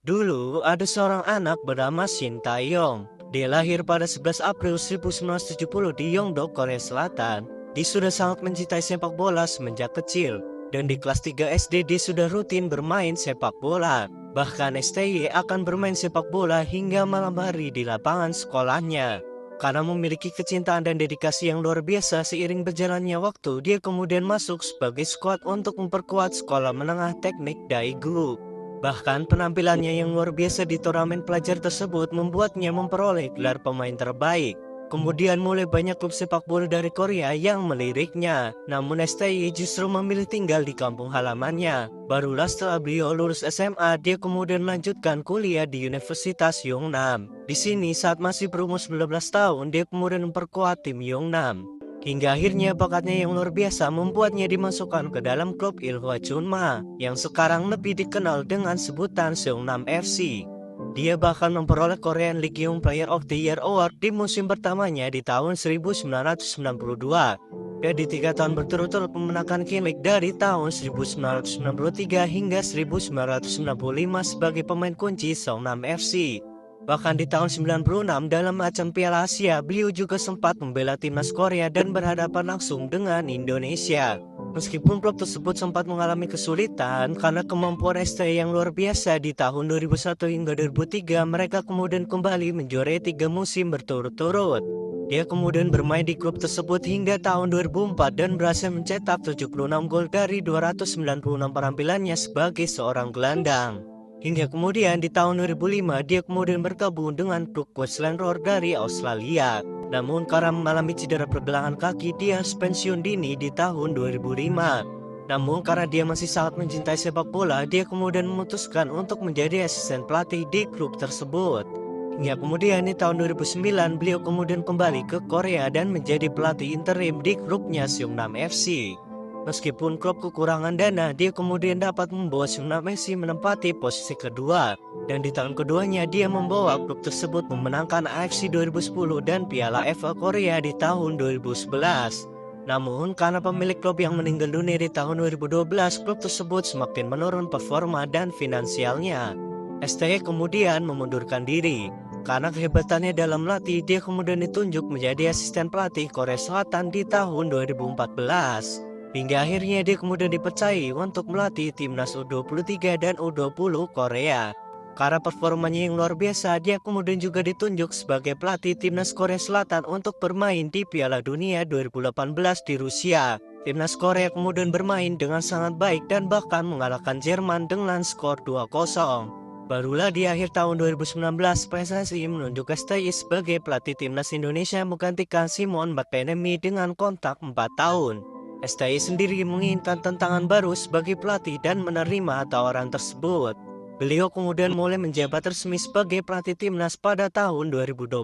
Dulu ada seorang anak bernama Shin Taeyong. Dia lahir pada 11 April 1970 di Yeongdo, Korea Selatan. Dia sudah sangat mencintai sepak bola semenjak kecil. Dan di kelas 3 SD dia sudah rutin bermain sepak bola. Bahkan STY akan bermain sepak bola hingga malam hari di lapangan sekolahnya. Karena memiliki kecintaan dan dedikasi yang luar biasa seiring berjalannya waktu, dia kemudian masuk sebagai skuad untuk memperkuat sekolah menengah teknik Daegu. Bahkan penampilannya yang luar biasa di turnamen pelajar tersebut membuatnya memperoleh gelar pemain terbaik. Kemudian mulai banyak klub sepak bola dari Korea yang meliriknya. Namun STY justru memilih tinggal di kampung halamannya. Barulah setelah beliau lulus SMA, dia kemudian melanjutkan kuliah di Universitas Yongnam. Di sini saat masih berumur 19 tahun, dia kemudian memperkuat tim Yongnam. Hingga akhirnya bakatnya yang luar biasa membuatnya dimasukkan ke dalam klub Ilhwa Chunma yang sekarang lebih dikenal dengan sebutan Seongnam FC. Dia bahkan memperoleh Korean League Young Player of the Year Award di musim pertamanya di tahun 1992. Dan di 3 tahun berturut-turut memenangkan King League dari tahun 1993 hingga 1995 sebagai pemain kunci Seongnam FC. Bahkan di tahun 96 dalam ajang Piala Asia, beliau juga sempat membela timnas Korea dan berhadapan langsung dengan Indonesia. Meskipun klub tersebut sempat mengalami kesulitan karena kemampuan STY yang luar biasa di tahun 2001 hingga 2003, mereka kemudian kembali menjuarai 3 musim berturut-turut. Dia kemudian bermain di klub tersebut hingga tahun 2004 dan berhasil mencetak 76 gol dari 296 penampilannya sebagai seorang gelandang. Hingga kemudian di tahun 2005 dia kemudian bergabung dengan klub Queensland Roar dari Australia. Namun karena mengalami cedera pergelangan kaki, dia harus pensiun dini di tahun 2005. Namun karena dia masih sangat mencintai sepak bola, dia kemudian memutuskan untuk menjadi asisten pelatih di klub tersebut. Hingga kemudian di tahun 2009 beliau kemudian kembali ke Korea dan menjadi pelatih interim di klubnya Seongnam FC. Meskipun klub kekurangan dana, dia kemudian dapat membawa Seongnam FC menempati posisi kedua. Dan di tahun keduanya dia membawa klub tersebut memenangkan AFC 2010 dan Piala FA Korea di tahun 2011. Namun karena pemilik klub yang meninggal dunia di tahun 2012, klub tersebut semakin menurun performa dan finansialnya. STY kemudian memundurkan diri. Karena kehebatannya dalam melatih, dia kemudian ditunjuk menjadi asisten pelatih Korea Selatan di tahun 2014. Hingga akhirnya dia kemudian dipercayai untuk melatih timnas U23 dan U20 Korea. Karena performanya yang luar biasa, dia kemudian juga ditunjuk sebagai pelatih timnas Korea Selatan untuk bermain di Piala Dunia 2018 di Rusia. Timnas Korea kemudian bermain dengan sangat baik dan bahkan mengalahkan Jerman dengan skor 2-0. Barulah di akhir tahun 2019, PSSI menunjuk STY sebagai pelatih timnas Indonesia menggantikan Simon McManamy dengan kontrak 4 tahun. STY sendiri menginginkan tantangan baru sebagai pelatih dan menerima tawaran tersebut. Beliau kemudian mulai menjabat resmi sebagai pelatih timnas pada tahun 2020.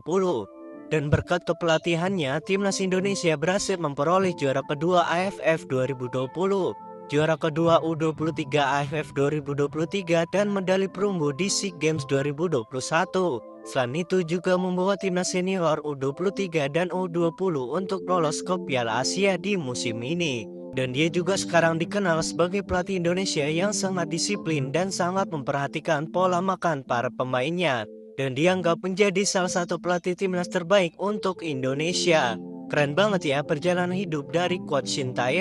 Dan berkat kepelatihannya, timnas Indonesia berhasil memperoleh juara kedua AFF 2020, juara kedua U23 AFF 2023, dan medali perunggu di SEA Games 2021. Selain itu juga membawa timnas senior U23 dan U20 untuk lolos ke Piala Asia di musim ini. Dan dia juga sekarang dikenal sebagai pelatih Indonesia yang sangat disiplin dan sangat memperhatikan pola makan para pemainnya. Dan dianggap menjadi salah satu pelatih timnas terbaik untuk Indonesia. Keren banget ya perjalanan hidup dari Coach Shin Tae.